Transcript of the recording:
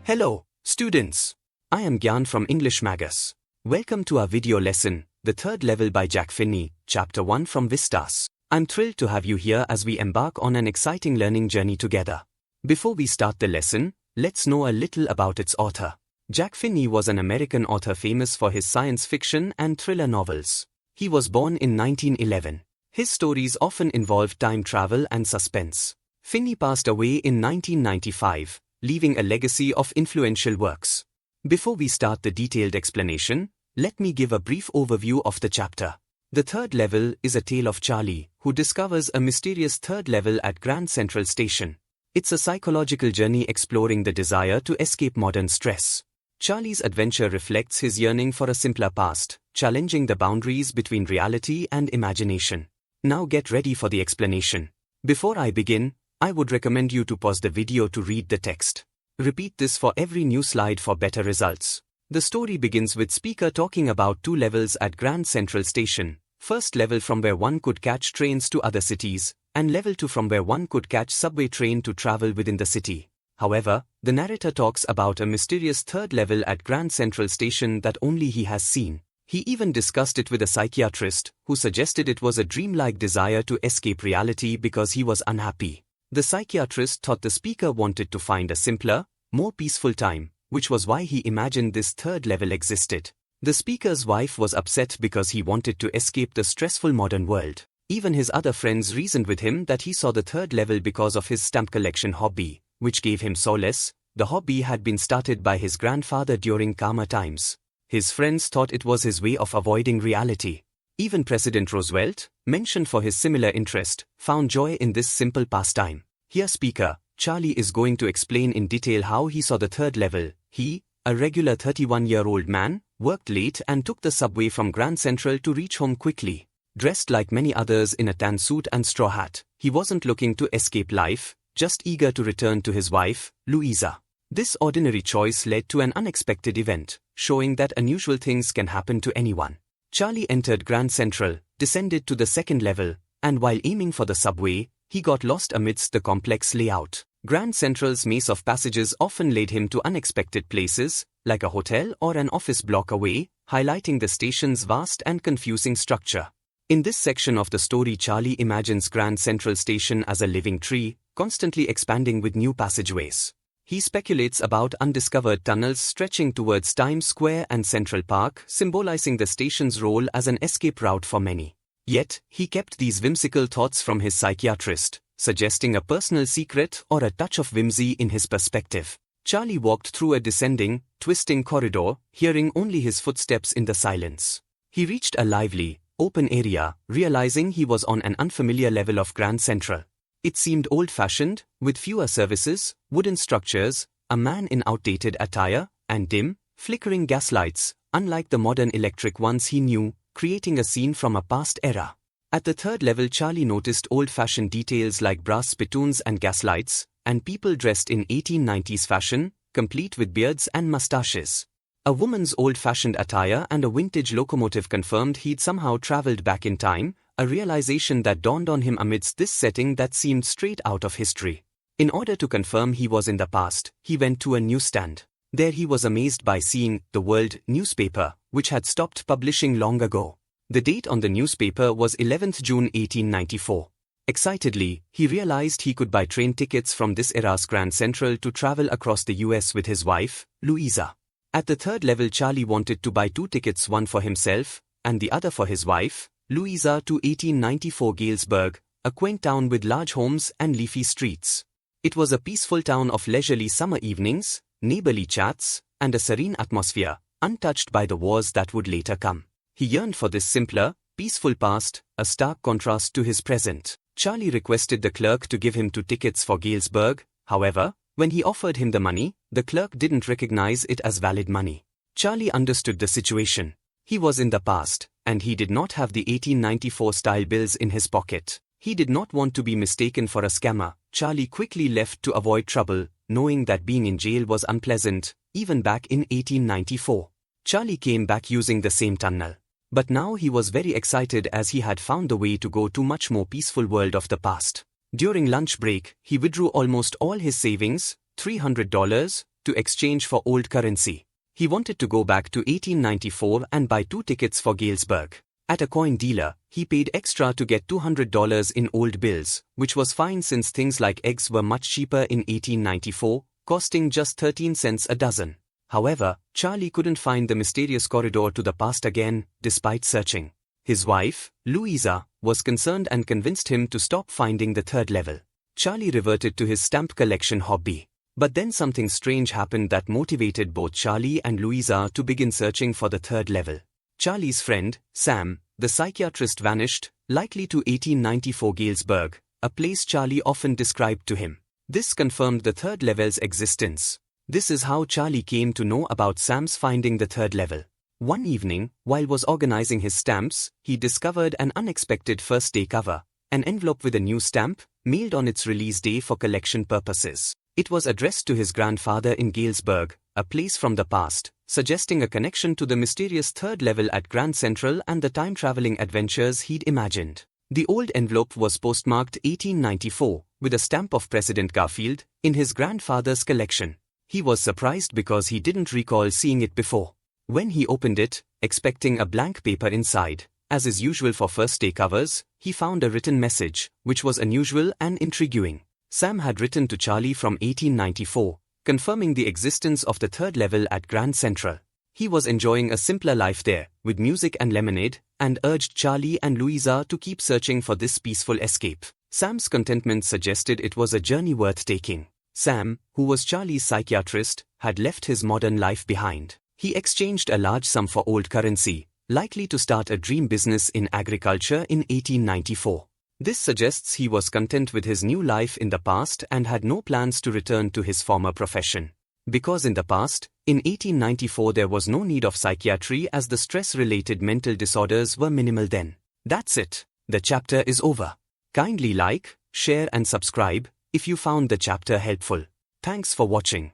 Hello, students. I am Gyan from English Magus. Welcome to our video lesson, The Third Level by Jack Finney, Chapter 1 from Vistas. I'm thrilled to have you here as we embark on an exciting learning journey together. Before we start the lesson, let's know a little about its author. Jack Finney was an American author famous for his science fiction and thriller novels. He was born in 1911. His stories often involved time travel and suspense. Finney passed away in 1995, leaving a legacy of influential works. Before we start the detailed explanation, let me give a brief overview of the chapter. The Third Level is a tale of Charley, who discovers a mysterious third level at Grand Central Station. It's a psychological journey exploring the desire to escape modern stress. Charley's adventure reflects his yearning for a simpler past, challenging the boundaries between reality and imagination. Now get ready for the explanation. Before I begin, I would recommend you to pause the video to read the text. Repeat this for every new slide for better results. The story begins with speaker talking about two levels at Grand Central Station. First level from where one could catch trains to other cities, and level 2 from where one could catch subway train to travel within the city. However, the narrator talks about a mysterious third level at Grand Central Station that only he has seen. He even discussed it with a psychiatrist, who suggested it was a dreamlike desire to escape reality because he was unhappy. The psychiatrist thought the speaker wanted to find a simpler, more peaceful time, which was why he imagined this third level existed. The speaker's wife was upset because he wanted to escape the stressful modern world. Even his other friends reasoned with him that he saw the third level because of his stamp collection hobby, which gave him solace. The hobby had been started by his grandfather during calmer times. His friends thought it was his way of avoiding reality. Even President Roosevelt, mentioned for his similar interest, found joy in this simple pastime. Here speaker, Charley is going to explain in detail how he saw the third level. He, a regular 31-year-old man, worked late and took the subway from Grand Central to reach home quickly. Dressed like many others in a tan suit and straw hat, he wasn't looking to escape life, just eager to return to his wife, Louisa. This ordinary choice led to an unexpected event, showing that unusual things can happen to anyone. Charley entered Grand Central, descended to the second level, and while aiming for the subway, he got lost amidst the complex layout. Grand Central's maze of passages often led him to unexpected places, like a hotel or an office block away, highlighting the station's vast and confusing structure. In this section of the story, Charley imagines Grand Central Station as a living tree, constantly expanding with new passageways. He speculates about undiscovered tunnels stretching towards Times Square and Central Park, symbolizing the station's role as an escape route for many. Yet, he kept these whimsical thoughts from his psychiatrist, suggesting a personal secret or a touch of whimsy in his perspective. Charley walked through a descending, twisting corridor, hearing only his footsteps in the silence. He reached a lively, open area, realizing he was on an unfamiliar level of Grand Central. It seemed old-fashioned, with fewer services, wooden structures, a man in outdated attire, and dim, flickering gaslights, unlike the modern electric ones he knew, creating a scene from a past era. At the third level, Charley noticed old-fashioned details like brass spittoons and gaslights, and people dressed in 1890s fashion, complete with beards and mustaches. A woman's old-fashioned attire and a vintage locomotive confirmed he'd somehow traveled back in time, a realization that dawned on him amidst this setting that seemed straight out of history. In order to confirm he was in the past, he went to a newsstand. There he was amazed by seeing the World newspaper, which had stopped publishing long ago. The date on the newspaper was 11th June 1894. Excitedly, he realized he could buy train tickets from this era's Grand Central to travel across the US with his wife, Louisa. At the third level, Charley wanted to buy 2 tickets, one for himself, and the other for his wife, Louisa, to 1894 Galesburg, a quaint town with large homes and leafy streets. It was a peaceful town of leisurely summer evenings, neighborly chats, and a serene atmosphere, untouched by the wars that would later come. He yearned for this simpler, peaceful past, a stark contrast to his present. Charley requested the clerk to give him 2 tickets for Galesburg. However, when he offered him the money, the clerk didn't recognize it as valid money. Charley understood the situation. He was in the past, and he did not have the 1894-style bills in his pocket. He did not want to be mistaken for a scammer. Charley quickly left to avoid trouble, knowing that being in jail was unpleasant, even back in 1894. Charley came back using the same tunnel. But now he was very excited as he had found the way to go to much more peaceful world of the past. During lunch break, he withdrew almost all his savings, $300, to exchange for old currency. He wanted to go back to 1894 and buy 2 tickets for Galesburg. At a coin dealer, he paid extra to get $200 in old bills, which was fine since things like eggs were much cheaper in 1894, costing just 13 cents a dozen. However, Charley couldn't find the mysterious corridor to the past again, despite searching. His wife, Louisa, was concerned and convinced him to stop finding the third level. Charley reverted to his stamp collection hobby. But then something strange happened that motivated both Charley and Louisa to begin searching for the third level. Charley's friend, Sam, the psychiatrist, vanished, likely to 1894 Galesburg, a place Charley often described to him. This confirmed the third level's existence. This is how Charley came to know about Sam's finding the third level. One evening, while was organizing his stamps, he discovered an unexpected first-day cover, an envelope with a new stamp, mailed on its release day for collection purposes. It was addressed to his grandfather in Galesburg, a place from the past, suggesting a connection to the mysterious third level at Grand Central and the time-traveling adventures he'd imagined. The old envelope was postmarked 1894, with a stamp of President Garfield, in his grandfather's collection. He was surprised because he didn't recall seeing it before. When he opened it, expecting a blank paper inside, as is usual for first-day covers, he found a written message, which was unusual and intriguing. Sam had written to Charley from 1894, confirming the existence of the third level at Grand Central. He was enjoying a simpler life there, with music and lemonade, and urged Charley and Louisa to keep searching for this peaceful escape. Sam's contentment suggested it was a journey worth taking. Sam, who was Charley's psychiatrist, had left his modern life behind. He exchanged a large sum for old currency, likely to start a dream business in agriculture in 1894. This suggests he was content with his new life in the past and had no plans to return to his former profession. Because in the past, in 1894 there was no need of psychiatry as the stress-related mental disorders were minimal then. That's it. The chapter is over. Kindly like, share and subscribe if you found the chapter helpful. Thanks for watching.